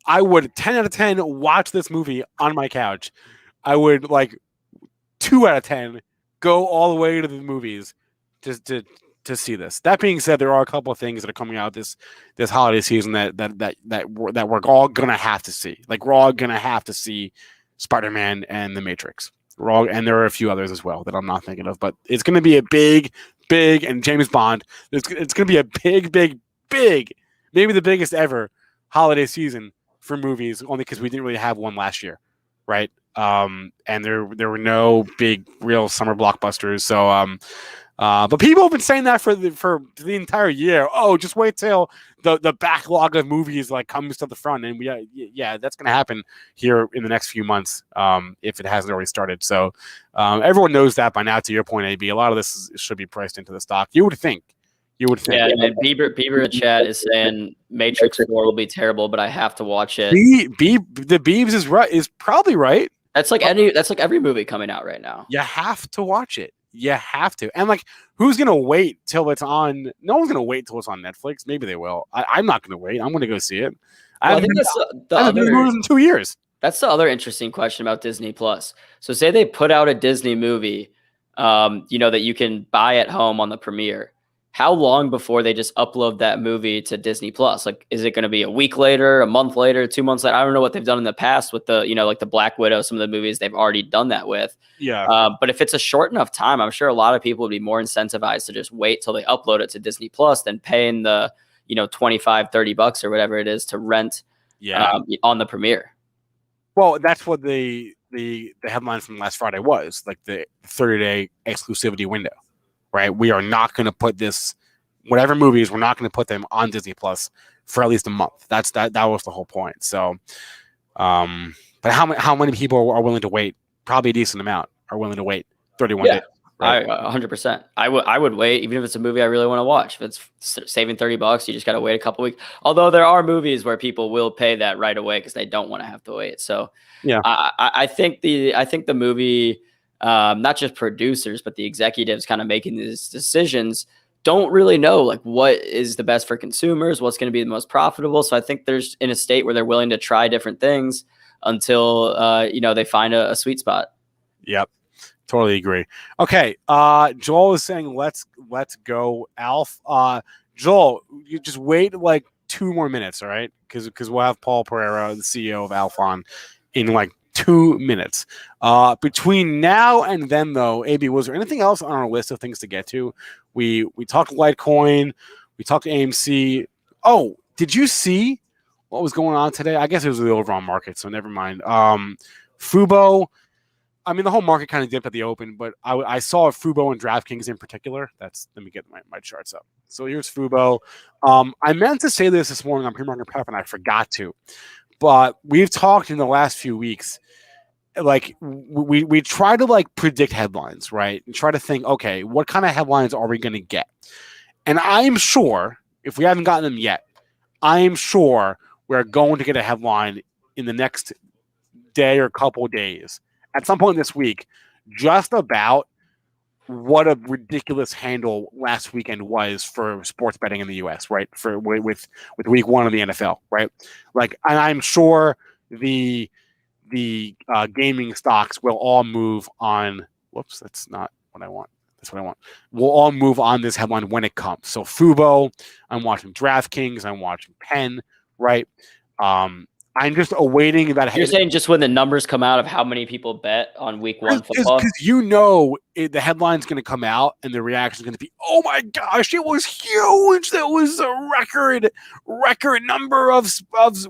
I would 10 out of 10 watch this movie on my couch. I would 2 out of 10 go all the way to the movies to see this. That being said, there are a couple of things that are coming out this holiday season that we're all gonna have to see. We're all gonna have to see Spider-Man and The Matrix. And there are a few others as well that I'm not thinking of, but it's gonna be a big, and James Bond. It's gonna be a big, maybe the biggest ever holiday season for movies, only because we didn't really have one last year, right? And there were no big real summer blockbusters. So but people have been saying that for the entire year. Oh, just wait till the backlog of movies comes to the front, and that's going to happen here in the next few months if it hasn't already started. So everyone knows that by now. To your point, AB, a lot of this should be priced into the stock. You would think. Yeah, and Bieber in chat is saying Matrix 4 will be terrible, but I have to watch it. The Biebs is probably right. That's like every movie coming out right now. You have to watch it. You have to. And who's going to wait till it's on? No one's going to wait till it's on Netflix. Maybe they will. I'm not going to wait. I'm going to go see it. Well, I think that's the other in 2 years. That's the other interesting question about Disney Plus. So say they put out a Disney movie, that you can buy at home on the premiere. How long before they just upload that movie to Disney Plus? Is it going to be a week later, a month later, 2 months later? I don't know what they've done in the past with the, the Black Widow, some of the movies they've already done that with. Yeah. But if it's a short enough time, I'm sure a lot of people would be more incentivized to just wait till they upload it to Disney Plus than paying the, $25-$30 or whatever it is to rent on the premiere. Well, that's what the headline from last Friday was, the 30-day exclusivity window. Right, we are not going to put whatever movies, we're not going to put them on Disney Plus for at least a month. That was the whole point. So, but how many people are willing to wait? Probably a decent amount are willing to wait 31 days. Right? 100%. I would wait, even if it's a movie I really want to watch. If it's saving $30, you just got to wait a couple weeks. Although there are movies where people will pay that right away because they don't want to have to wait. So, yeah, I think the movie. Not just producers, but the executives kind of making these decisions don't really know what is the best for consumers, what's going to be the most profitable. So I think there's in a state where they're willing to try different things. until they find a sweet spot. Yep. Totally agree. Okay. Joel is saying let's go, Alf. Joel, you just wait like 2 more minutes, all right? Because we'll have Paul Pereira, the CEO of Alf, on in like 2 minutes. Between now and then, though, AB, was there anything else on our list of things to get to? We talked Litecoin, we talked AMC. Oh, did you see what was going on today? I guess it was the overall market, so never mind. Fubo. I mean, the whole market kind of dipped at the open, but I saw Fubo and DraftKings in particular. Let me get my charts up. So here's Fubo. I meant to say this morning on pre-market prep, and I forgot to. But we've talked in the last few weeks, like we try to like predict headlines, right? And try to think, okay, what kind of headlines are we going to get? And I'm sure, if we haven't gotten them yet, I'm sure we're going to get a headline in the next day or couple of days, at some point this week, just about what a ridiculous handle last weekend was for sports betting in the U.S., right? For with week 1 of the NFL, right? Like, and I'm sure the gaming stocks will all move on. Whoops, that's not what I want. That's what I want. We'll all move on this headline when it comes. So Fubo, I'm watching DraftKings, I'm watching Penn, right? I'm just awaiting that. You're saying just when the numbers come out of how many people bet on week 1 football? Because the headline's going to come out and the reaction is going to be, oh my gosh, it was huge. That was a record number of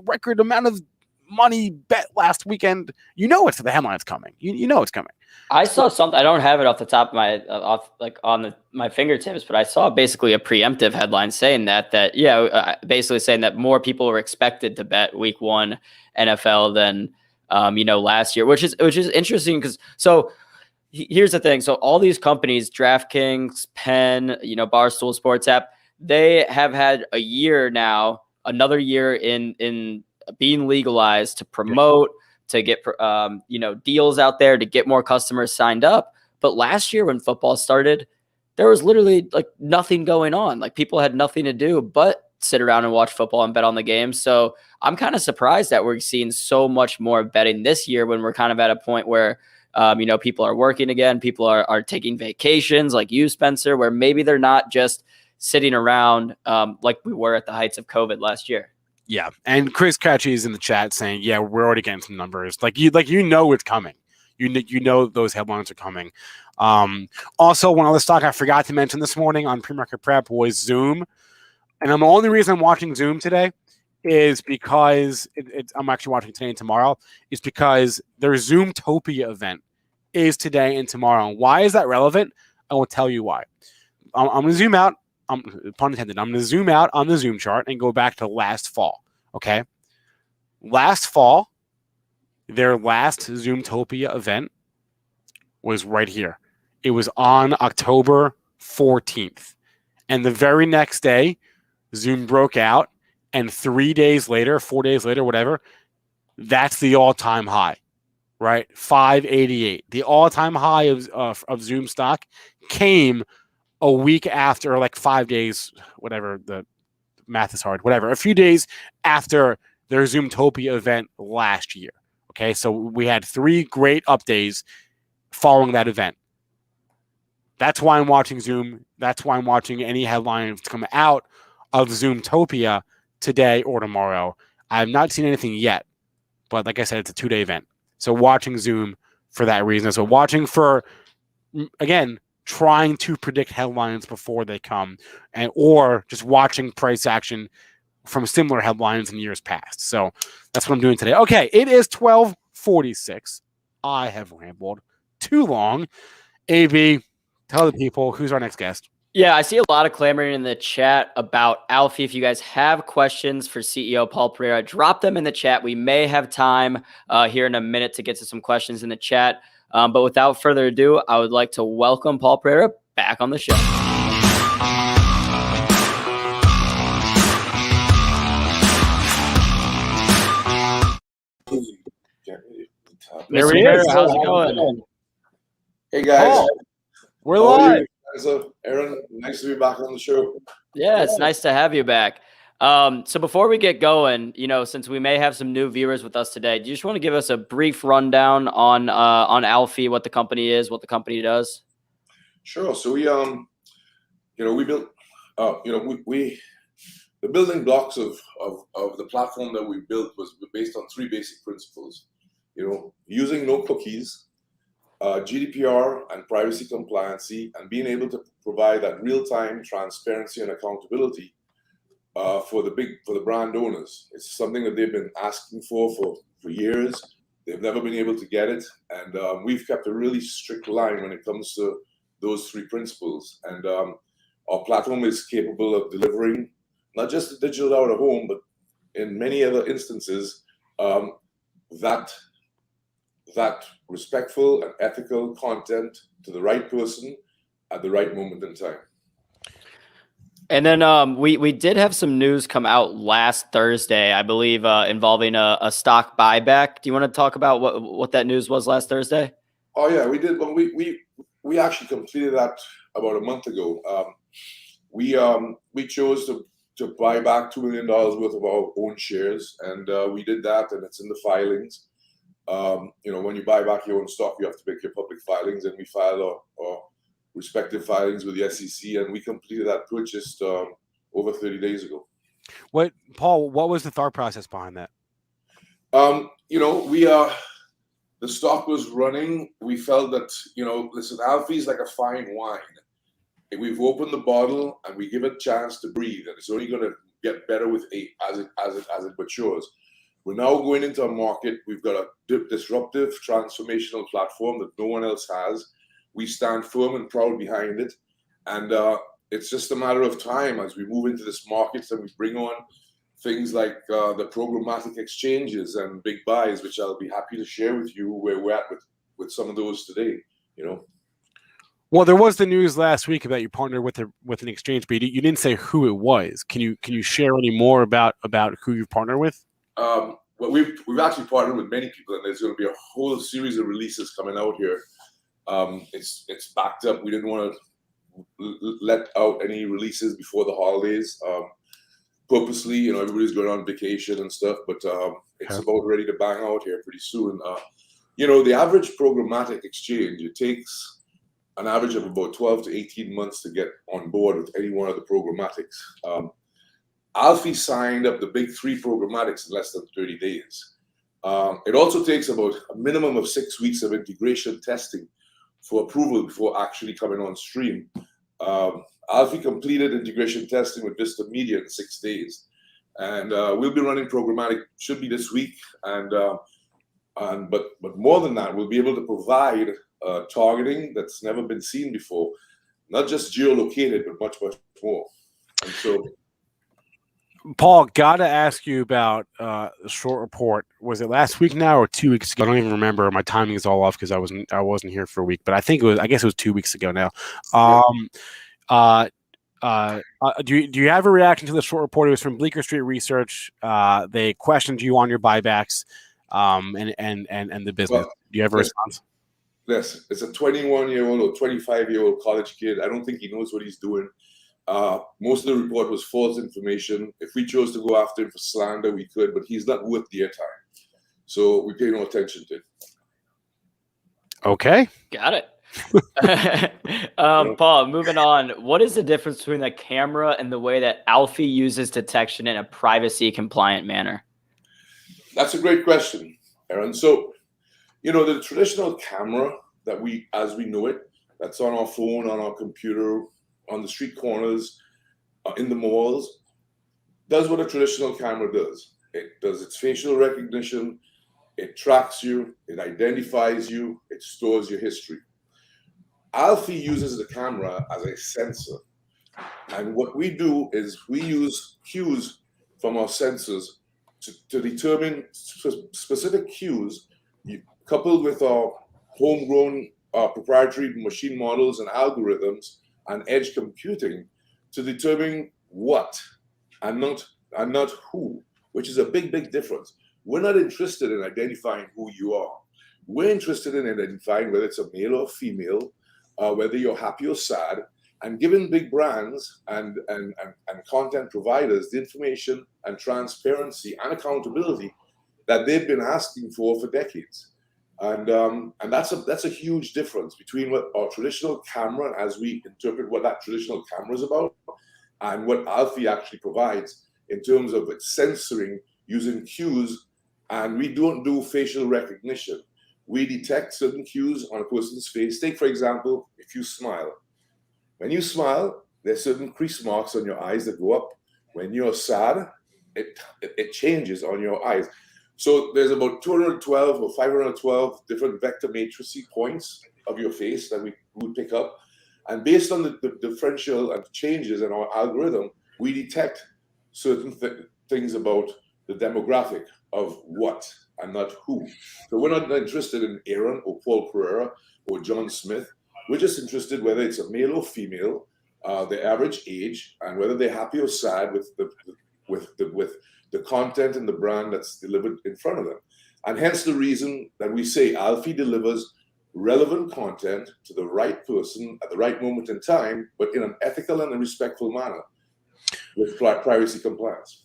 record amount of money bet last weekend. You know it's the headline's coming. You know it's coming. I saw something. I don't have it off the top of my my fingertips, but I saw basically a preemptive headline saying basically saying that more people were expected to bet week 1 NFL than last year, which is interesting because here's the thing. So all these companies, DraftKings, Penn, Barstool Sports app, they have had a year now, another year in being legalized to promote. To get deals out there to get more customers signed up. But last year when football started, there was literally like nothing going on. Like people had nothing to do but sit around and watch football and bet on the game. So I'm kind of surprised that we're seeing so much more betting this year when we're kind of at a point where people are working again, people are taking vacations like you, Spencer, where maybe they're not just sitting around like we were at the heights of COVID last year. Yeah, and Chris Catchy is in the chat saying, "Yeah, we're already getting some numbers. You know it's coming. You know those headlines are coming." Also, one other stock I forgot to mention this morning on pre-market prep was Zoom, and the only reason I'm watching Zoom today is because I'm actually watching today and tomorrow. Is because their Zoomtopia event is today and tomorrow. Why is that relevant? I will tell you why. I'm going to zoom out. Pun intended. I'm going to zoom out on the Zoom chart and go back to last fall. Okay. Last fall, their last Zoomtopia event was right here. It was on October 14th. And the very next day, Zoom broke out. And 3 days later, 4 days later, whatever, that's the all-time high, right? 588. The all-time high of Zoom stock came a week after, like 5 days, whatever, the math is hard, whatever, a few days after their Zoomtopia event last year. Okay, so we had 3 great up days following that event. That's why I'm watching Zoom. That's why I'm watching any headlines come out of Zoomtopia today or tomorrow. I have not seen anything yet, but like I said, it's a 2-day event. So watching Zoom for that reason. So watching for, again, trying to predict headlines before they come, or just watching price action from similar headlines in years past. So that's what I'm doing today. Okay, it is 12:46. I have rambled too long. AB, tell the people who's our next guest. Yeah, I see a lot of clamoring in the chat about Alfie. If you guys have questions for CEO Paul Pereira, drop them in the chat. We may have time here in a minute to get to some questions in the chat. But without further ado, I would like to welcome Paul Pereira back on the show. There he is. How's it going? Hey guys, Oh, we're how are live. you? So, Aaron, nice to be back on the show. Yeah, it's nice to have you back. So before we get going, since we may have some new viewers with us today, do you just want to give us a brief rundown on Alfi, what the company is, what the company does? Sure. So we built, the building blocks of the platform that we built was based on three basic principles. Using no cookies, GDPR and privacy compliancy, and being able to provide that real-time transparency and accountability for the brand owners. It's something that they've been asking for years. They've never been able to get it, and we've kept a really strict line when it comes to those three principles. And our platform is capable of delivering not just the digital out of home, but in many other instances, that respectful and ethical content to the right person at the right moment in time. And then we did have some news come out last Thursday, I believe, involving a stock buyback. Do you want to talk about what that news was last Thursday? Oh yeah, we did. Well, we actually completed that about a month ago. We chose to buy back $2 million worth of our own shares, and we did that, and it's in the filings. When you buy back your own stock, you have to make your public filings, and we filed our respective filings with the SEC, and we completed that purchase over 30 days ago. Paul, what was the thought process behind that? The stock was running. We felt that, listen, Alfie is like a fine wine. We've opened the bottle and we give it a chance to breathe, and it's only going to get better with as it matures. We're now going into a market. We've got a disruptive, transformational platform that no one else has. We stand firm and proud behind it, and it's just a matter of time as we move into this market and we bring on things like the programmatic exchanges and big buys, which I'll be happy to share with you where we're at with some of those today. Well, there was the news last week about you partnered with an exchange, but you didn't say who it was. Can you share any more about who you've partnered with? Well, we've actually partnered with many people, and there's going to be a whole series of releases coming out here. It's backed up. We didn't want to let out any releases before the holidays. Purposely, everybody's going on vacation and stuff, but it's about ready to bang out here pretty soon. The average programmatic exchange, it takes an average of about 12 to 18 months to get on board with any one of the programmatics. Alfie signed up the big three programmatics in less than 30 days. It also takes about a minimum of 6 weeks of integration testing for approval before actually coming on stream. Alfie completed integration testing with Vista Media in 6 days, and we'll be running programmatic. Should be this week, but more than that, we'll be able to provide targeting that's never been seen before, not just geolocated, but much more. And so, Paul, gotta ask you about the short report. Was it last week now or 2 weeks ago? I don't even remember. My timing is all off because I wasn't here for a week, but I guess it was 2 weeks ago now. Do you have a reaction to the short report? It was from Bleecker Street Research. They questioned you on your buybacks and the business. Do you have a response? Yes, it's a 21-year-old or 25-year-old college kid. I don't think he knows what he's doing. Most of the report was false information. If we chose to go after him for slander, we could, but he's not worth the airtime. So we pay no attention to it. Okay. Got it. Paul, moving on. What is the difference between the camera and the way that Alfie uses detection in a privacy compliant manner? That's a great question, Aaron. So, the traditional camera that as we know it, that's on our phone, on our computer, on the street corners, in the malls, does what a traditional camera does. It does its facial recognition, it tracks you, it identifies you, it stores your history. Alfie uses the camera as a sensor. And what we do is we use cues from our sensors to determine specific cues, coupled with our homegrown proprietary machine models and algorithms and edge computing, to determine what and not who, which is a big difference. We're not interested in identifying who you are. We're interested in identifying whether it's a male or female, whether you're happy or sad, and giving big brands and content providers the information and transparency and accountability that they've been asking for decades. And that's a huge difference between what our traditional camera, as we interpret what that traditional camera is about, and what Alfi actually provides in terms of its censoring using cues. And we don't do facial recognition. We detect certain cues on a person's face. Take, for example, if you smile. When you smile, there's certain crease marks on your eyes that go up. When you're sad, it changes on your eyes. So there's about 212 or 512 different vector matrices points of your face that we would pick up. And based on the differential and changes in our algorithm, we detect certain things about the demographic of what and not who. So we're not interested in Aaron or Paul Pereira or John Smith. We're just interested whether it's a male or female, their average age, and whether they're happy or sad with the content and the brand that's delivered in front of them. And hence the reason that we say Alfi delivers relevant content to the right person at the right moment in time, but in an ethical and a respectful manner with privacy compliance.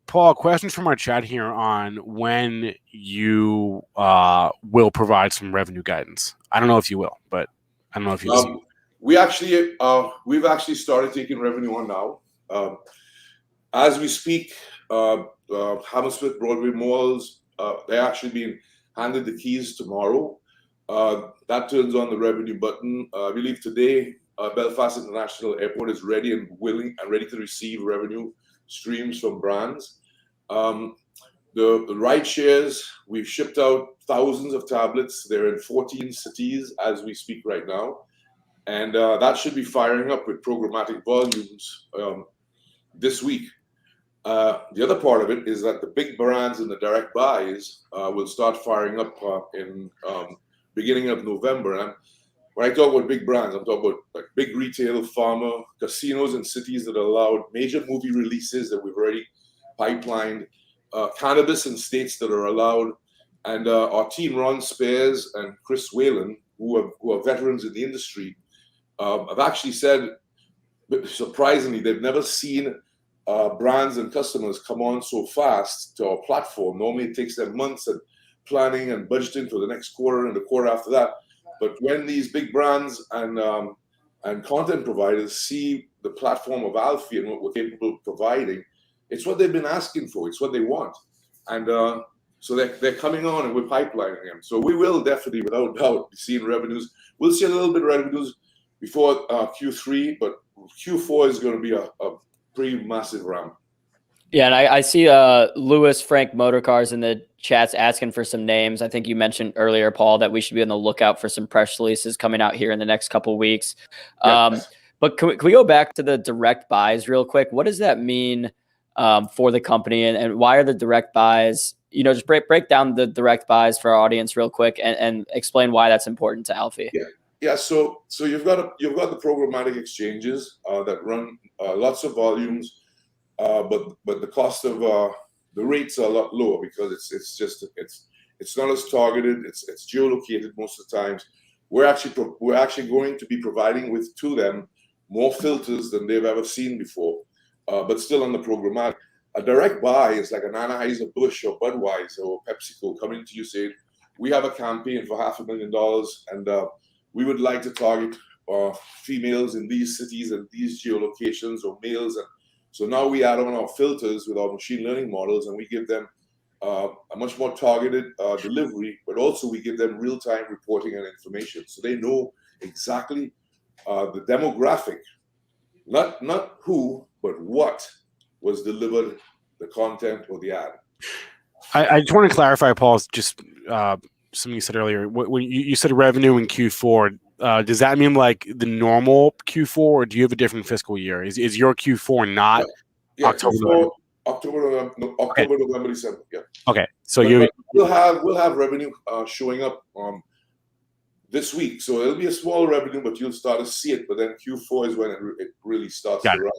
Paul, questions from our chat here on when you will provide some revenue guidance. I don't know if you will, but I don't know if you we've actually started taking revenue on now. As we speak, Hammersmith Broadway malls, they're actually being handed the keys tomorrow. That turns on the revenue button. I believe today Belfast International Airport is ready and willing and ready to receive revenue streams from brands. The ride shares, we've shipped out thousands of tablets. They're in 14 cities as we speak right now. And that should be firing up with programmatic volumes this week. The other part of it is that the big brands and the direct buys will start firing up in beginning of November. And when I talk about big brands, I'm talking about like big retail, pharma, casinos and cities that allowed major movie releases that we've already pipelined, cannabis in states that are allowed. And our team, Ron Spears and Chris Whalen, who are veterans in the industry, have actually said, surprisingly, they've never seen brands and customers come on so fast to our platform. Normally it takes them months and planning and budgeting for the next quarter and the quarter after that. But when these big brands and content providers see the platform of Alfi and what we're capable of providing, it's what they've been asking for. It's what they want. And so they're coming on and we're pipelining them. So we will definitely, without doubt, be seeing revenues. We'll see a little bit of revenues before Q3, but Q4 is going to be a pretty massive ramp. Yeah, and I see Lewis Frank Motorcars in the chats asking for some names. I think you mentioned earlier, Paul, that we should be on the lookout for some press releases coming out here in the next couple of weeks. Yes. But can we go back to the direct buys real quick? What does that mean for the company, and why are the direct buys? You know, just break down the direct buys for our audience real quick, and explain why that's important to Alfi. Yeah. So you've got the programmatic exchanges that run lots of volumes. But the cost of the rates are a lot lower because it's not as targeted. It's geolocated most of the times. We're actually going to be providing to them more filters than they've ever seen before, but still on the programmatic. A direct buy is like an Anheuser-Busch or Budweiser or PepsiCo coming to you saying, we have a campaign for $500,000 and we would like to target females in these cities and these geolocations, or males. And so now we add on our filters with our machine learning models, and we give them a much more targeted delivery, but also we give them real-time reporting and information. So they know exactly the demographic, not who, but what was delivered, the content or the ad. I just want to clarify, Paul, just something you said earlier. When you said revenue in Q4, does that mean like the normal Q4, or do you have a different fiscal year? Is your Q4 not October? October, November, December. Yeah. Okay, so we'll have revenue showing up this week. So it'll be a small revenue, but you'll start to see it. But then Q4 is when it really starts to run.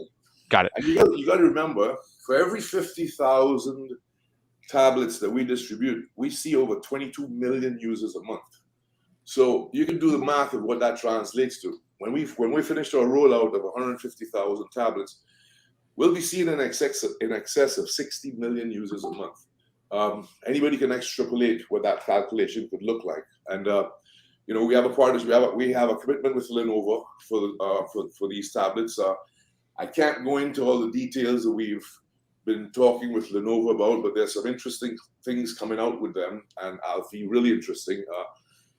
Got it. And you got to remember, for every 50,000 tablets that we distribute, we see over 22 million users a month. So you can do the math of what that translates to. when we finish our rollout of 150,000 tablets, we'll be seeing in excess of 60 million users a month. Anybody can extrapolate what that calculation could look like. And you know, we have a partnership. We have a commitment with Lenovo for these tablets. I can't go into all the details that we've been talking with Lenovo about, but there's some interesting things coming out with them and Alfi, really interesting.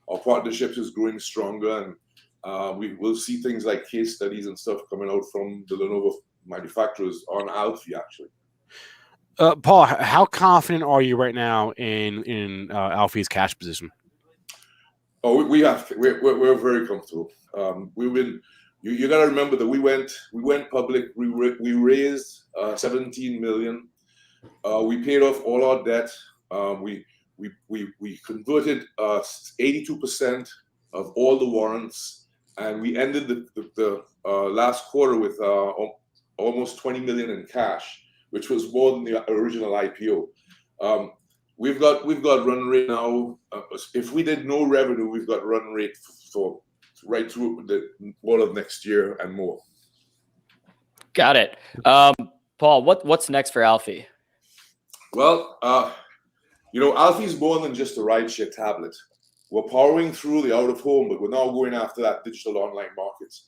Our partnership is growing stronger, and we will see things like case studies and stuff coming out from the Lenovo manufacturers on Alfi, actually. Paul, how confident are you right now in Alfi's cash position? Oh, we're very comfortable. We've been. You got to remember that we went public. We raised 17 million. We paid off all our debt. We converted 82% of all the warrants, and we ended the last quarter with almost 20 million in cash, which was more than the original IPO. We've got run rate now. If we did no revenue, we've got run rate for right through all of next year and more. Got it. Paul, what's next for Alfie? Well, you know, Alfie is more than just a rideshare tablet. We're powering through the out of home, but we're now going after that digital online markets.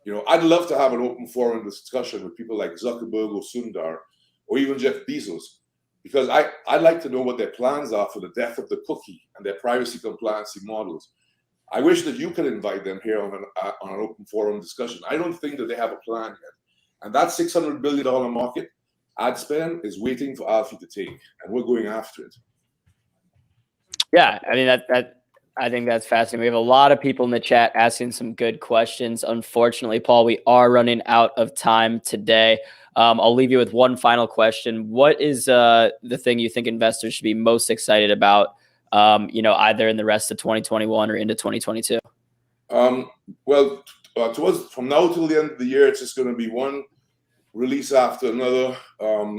You know, I'd love to have an open forum discussion with people like Zuckerberg or Sundar or even Jeff Bezos, because I'd like to know what their plans are for the death of the cookie and their privacy compliancy models. I wish that you could invite them here on an open forum discussion. I don't think that they have a plan yet. And that $600 billion market ad spend is waiting for Alfie to take, and we're going after it. Yeah, I mean, I think that's fascinating. We have a lot of people in the chat asking some good questions. Unfortunately, Paul, we are running out of time today. I'll leave you with one final question. What is the thing you think investors should be most excited about, you know, either in the rest of 2021 or into 2022? Well, from now till the end of the year, it's just going to be one release after another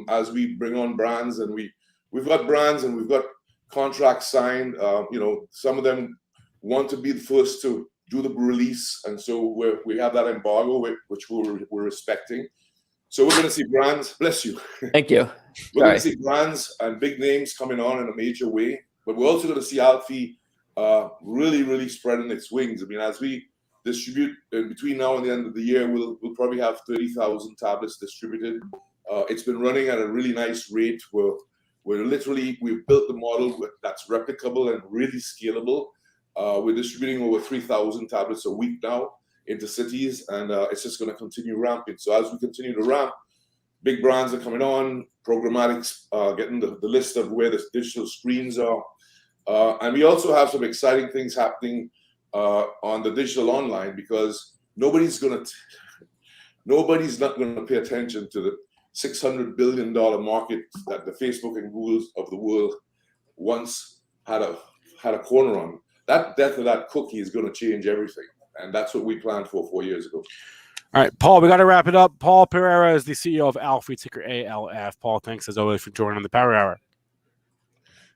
as we bring on brands, and we've got brands and we've got contracts signed. You know, some of them want to be the first to do the release, and so we have that embargo which we're respecting. So we're going to see brands. Bless you. Thank you. We're going to see brands and big names coming on in a major way, but we're also going to see Alfie really spreading its wings. I mean, as we distribute between now and the end of the year, we'll probably have 30,000 tablets distributed. It's been running at a really nice rate. We've built the model that's replicable and really scalable. We're distributing over 3,000 tablets a week now into cities, and it's just going to continue ramping. So as we continue to ramp, big brands are coming on, programmatics getting the list of where the digital screens are. And we also have some exciting things happening on the digital online, because nobody's not going to pay attention to the $600 billion market that the Facebook and Googles of the world once had a corner on. That death of that cookie is going to change everything, and that's what we planned for 4 years ago. All right, Paul, we got to wrap it up. Paul Pereira is the CEO of Alfi, ticker ALF. Paul, thanks as always for joining the PowerHour.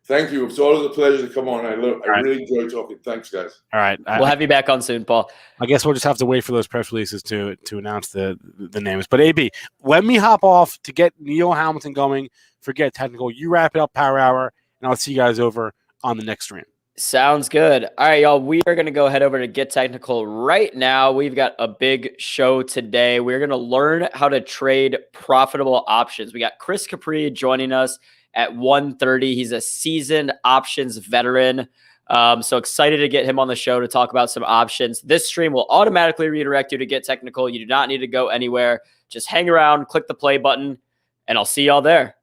Thank you. It's always a pleasure to come on. I really enjoy talking. Thanks, guys. All right. We'll have you back on soon, Paul. I guess we'll just have to wait for those press releases to announce the names. But AB, let me hop off to get Neil Hamilton going. Forget technical. You wrap it up, PowerHour, and I'll see you guys over on the next stream. Sounds good. All right, y'all. We are going to go head over to Get Technical right now. We've got a big show today. We're going to learn how to trade profitable options. We got Chris Capri joining us at 1:30. He's a seasoned options veteran. So excited to get him on the show to talk about some options. This stream will automatically redirect you to Get Technical. You do not need to go anywhere. Just hang around, click the play button, and I'll see y'all there.